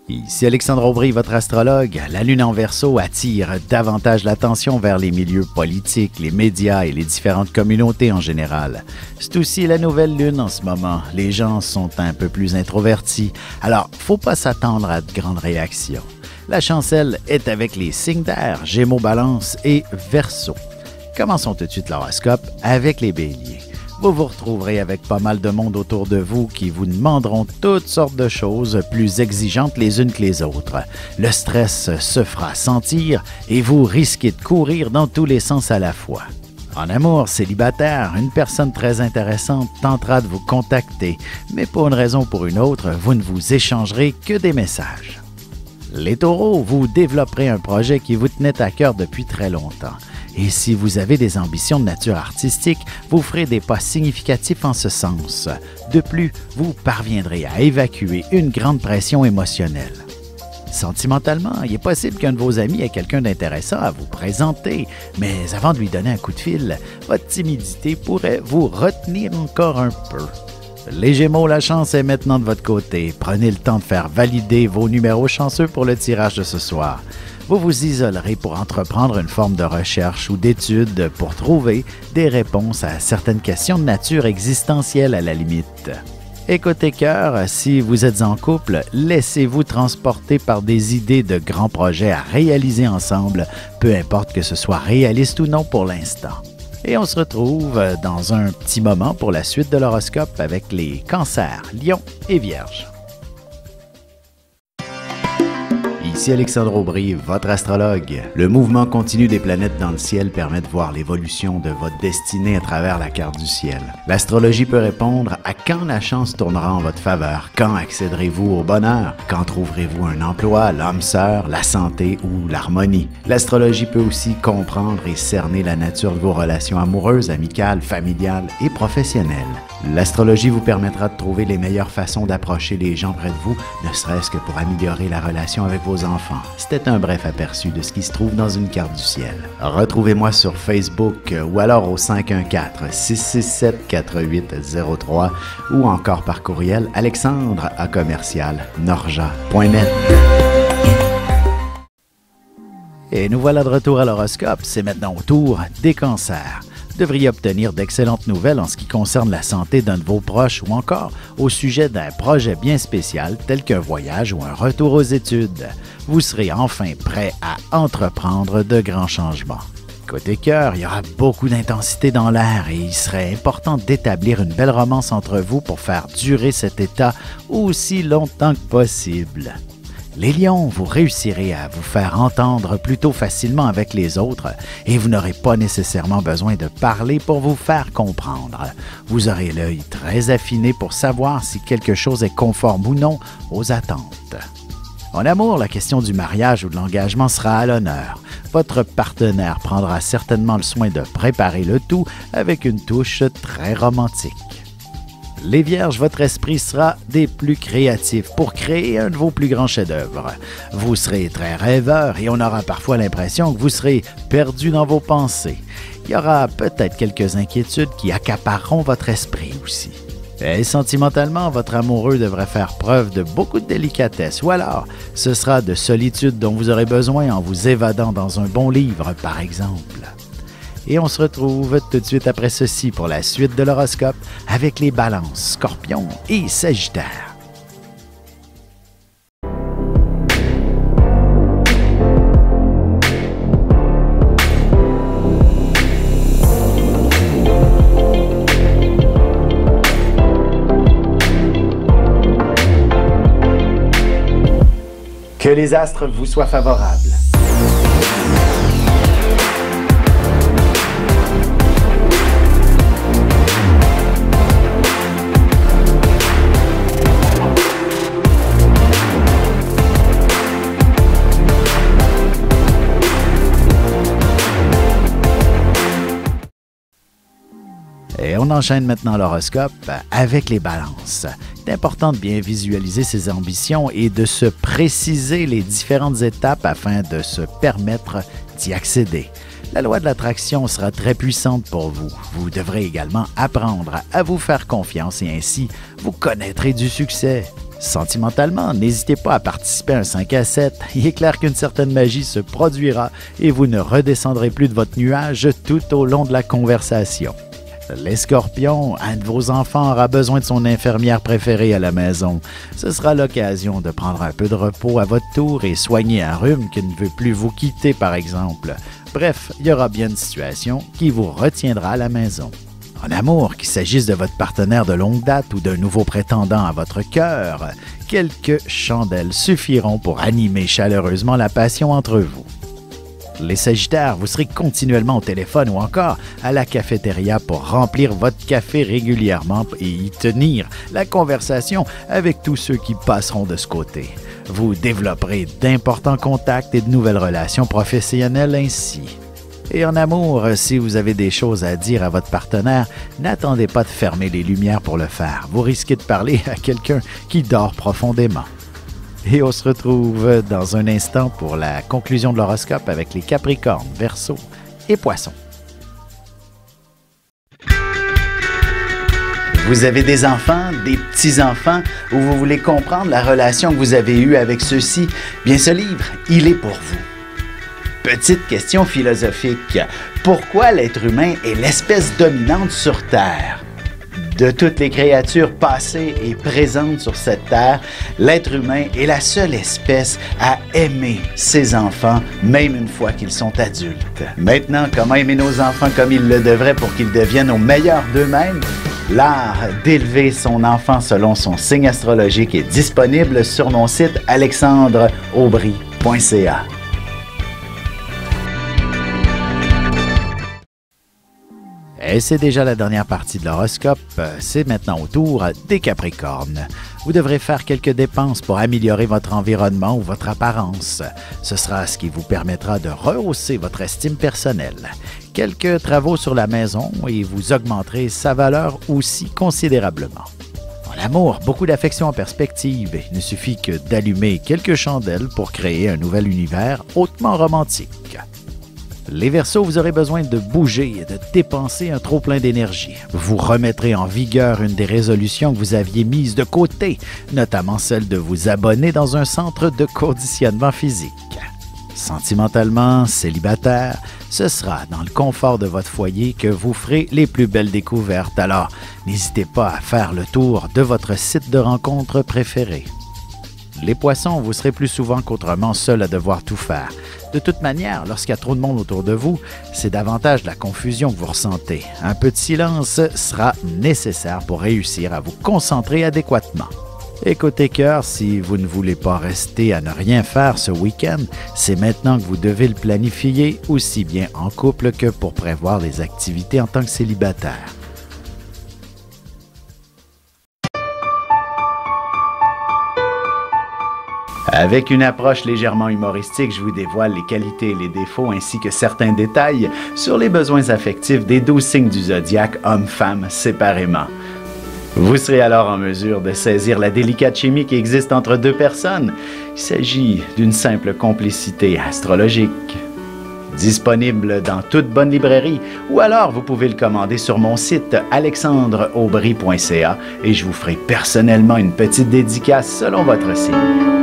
Ici Alexandre Aubry, votre astrologue. La lune en Verseau attire davantage l'attention vers les milieux politiques, les médias et les différentes communautés en général. C'est aussi la nouvelle lune en ce moment. Les gens sont un peu plus introvertis, alors faut pas s'attendre à de grandes réactions. La chancelle est avec les signes d'air, Gémeaux, Balance et Verseau. Commençons tout de suite l'horoscope avec les Béliers. Vous vous retrouverez avec pas mal de monde autour de vous qui vous demanderont toutes sortes de choses plus exigeantes les unes que les autres. Le stress se fera sentir et vous risquez de courir dans tous les sens à la fois. En amour célibataire, une personne très intéressante tentera de vous contacter, mais pour une raison ou pour une autre, vous ne vous échangerez que des messages. Les Taureaux, vous développerez un projet qui vous tenait à cœur depuis très longtemps. Et si vous avez des ambitions de nature artistique, vous ferez des pas significatifs en ce sens. De plus, vous parviendrez à évacuer une grande pression émotionnelle. Sentimentalement, il est possible qu'un de vos amis ait quelqu'un d'intéressant à vous présenter, mais avant de lui donner un coup de fil, votre timidité pourrait vous retenir encore un peu. Les Gémeaux, la chance est maintenant de votre côté. Prenez le temps de faire valider vos numéros chanceux pour le tirage de ce soir. Vous vous isolerez pour entreprendre une forme de recherche ou d'étude pour trouver des réponses à certaines questions de nature existentielle à la limite. Et côté cœur, si vous êtes en couple, laissez-vous transporter par des idées de grands projets à réaliser ensemble, peu importe que ce soit réaliste ou non pour l'instant. Et on se retrouve dans un petit moment pour la suite de l'horoscope avec les Cancers, Lions et Vierges. Ici Alexandre Aubry, votre astrologue. Le mouvement continu des planètes dans le ciel permet de voir l'évolution de votre destinée à travers la carte du ciel. L'astrologie peut répondre à quand la chance tournera en votre faveur, quand accéderez-vous au bonheur, quand trouverez-vous un emploi, l'âme sœur, la santé ou l'harmonie. L'astrologie peut aussi comprendre et cerner la nature de vos relations amoureuses, amicales, familiales et professionnelles. L'astrologie vous permettra de trouver les meilleures façons d'approcher les gens près de vous, ne serait-ce que pour améliorer la relation avec vos enfants. C'était un bref aperçu de ce qui se trouve dans une carte du ciel. Retrouvez-moi sur Facebook ou alors au 514-667-4803 ou encore par courriel alexandre@norja.net. Et nous voilà de retour à l'horoscope. C'est maintenant au tour des Cancers. Vous devriez obtenir d'excellentes nouvelles en ce qui concerne la santé d'un de vos proches ou encore au sujet d'un projet bien spécial tel qu'un voyage ou un retour aux études. Vous serez enfin prêt à entreprendre de grands changements. Côté cœur, il y aura beaucoup d'intensité dans l'air et il serait important d'établir une belle romance entre vous pour faire durer cet état aussi longtemps que possible. Les lions, vous réussirez à vous faire entendre plutôt facilement avec les autres et vous n'aurez pas nécessairement besoin de parler pour vous faire comprendre. Vous aurez l'œil très affiné pour savoir si quelque chose est conforme ou non aux attentes. En amour, la question du mariage ou de l'engagement sera à l'honneur. Votre partenaire prendra certainement le soin de préparer le tout avec une touche très romantique. Les Vierges, votre esprit sera des plus créatifs pour créer un de vos plus grands chefs-d'œuvre. Vous serez très rêveur et on aura parfois l'impression que vous serez perdu dans vos pensées. Il y aura peut-être quelques inquiétudes qui accapareront votre esprit aussi. Et sentimentalement, votre amoureux devrait faire preuve de beaucoup de délicatesse ou alors ce sera de solitude dont vous aurez besoin en vous évadant dans un bon livre, par exemple. Et on se retrouve tout de suite après ceci pour la suite de l'horoscope avec les Balances, Scorpions et Sagittaires. Que les astres vous soient favorables. Et on enchaîne maintenant l'horoscope avec les Balances. C'est important de bien visualiser ses ambitions et de se préciser les différentes étapes afin de se permettre d'y accéder. La loi de l'attraction sera très puissante pour vous. Vous devrez également apprendre à vous faire confiance et ainsi vous connaîtrez du succès. Sentimentalement, n'hésitez pas à participer à un 5 à 7. Il est clair qu'une certaine magie se produira et vous ne redescendrez plus de votre nuage tout au long de la conversation. Les scorpions, un de vos enfants aura besoin de son infirmière préférée à la maison. Ce sera l'occasion de prendre un peu de repos à votre tour et soigner un rhume qui ne veut plus vous quitter, par exemple. Bref, il y aura bien une situation qui vous retiendra à la maison. En amour, qu'il s'agisse de votre partenaire de longue date ou d'un nouveau prétendant à votre cœur, quelques chandelles suffiront pour animer chaleureusement la passion entre vous. Les Sagittaires, vous serez continuellement au téléphone ou encore à la cafétéria pour remplir votre café régulièrement et y tenir la conversation avec tous ceux qui passeront de ce côté. Vous développerez d'importants contacts et de nouvelles relations professionnelles ainsi. Et en amour, si vous avez des choses à dire à votre partenaire, n'attendez pas de fermer les lumières pour le faire. Vous risquez de parler à quelqu'un qui dort profondément. Et on se retrouve dans un instant pour la conclusion de l'horoscope avec les Capricornes, Verseaux et Poissons. Vous avez des enfants, des petits-enfants, ou vous voulez comprendre la relation que vous avez eue avec ceux-ci? Bien, ce livre, il est pour vous. Petite question philosophique. Pourquoi l'être humain est l'espèce dominante sur Terre? De toutes les créatures passées et présentes sur cette terre, l'être humain est la seule espèce à aimer ses enfants, même une fois qu'ils sont adultes. Maintenant, comment aimer nos enfants comme ils le devraient pour qu'ils deviennent au meilleur d'eux-mêmes? L'art d'élever son enfant selon son signe astrologique est disponible sur mon site alexandreaubry.ca. Et c'est déjà la dernière partie de l'horoscope, c'est maintenant au tour des Capricornes. Vous devrez faire quelques dépenses pour améliorer votre environnement ou votre apparence. Ce sera ce qui vous permettra de rehausser votre estime personnelle. Quelques travaux sur la maison et vous augmenterez sa valeur aussi considérablement. En amour, beaucoup d'affection en perspective. Il ne suffit que d'allumer quelques chandelles pour créer un nouvel univers hautement romantique. Les Verseaux, vous aurez besoin de bouger et de dépenser un trop-plein d'énergie. Vous remettrez en vigueur une des résolutions que vous aviez mises de côté, notamment celle de vous abonner dans un centre de conditionnement physique. Sentimentalement, célibataire, ce sera dans le confort de votre foyer que vous ferez les plus belles découvertes. Alors, n'hésitez pas à faire le tour de votre site de rencontre préféré. Les Poissons, vous serez plus souvent qu'autrement seul à devoir tout faire. De toute manière, lorsqu'il y a trop de monde autour de vous, c'est davantage de la confusion que vous ressentez. Un peu de silence sera nécessaire pour réussir à vous concentrer adéquatement. Et côté cœur, si vous ne voulez pas rester à ne rien faire ce week-end, c'est maintenant que vous devez le planifier, aussi bien en couple que pour prévoir des activités en tant que célibataire. Avec une approche légèrement humoristique, je vous dévoile les qualités et les défauts ainsi que certains détails sur les besoins affectifs des 12 signes du zodiaque, hommes-femmes, séparément. Vous serez alors en mesure de saisir la délicate chimie qui existe entre deux personnes. Il s'agit d'une simple complicité astrologique. Disponible dans toute bonne librairie ou alors vous pouvez le commander sur mon site alexandreaubry.ca et je vous ferai personnellement une petite dédicace selon votre signe.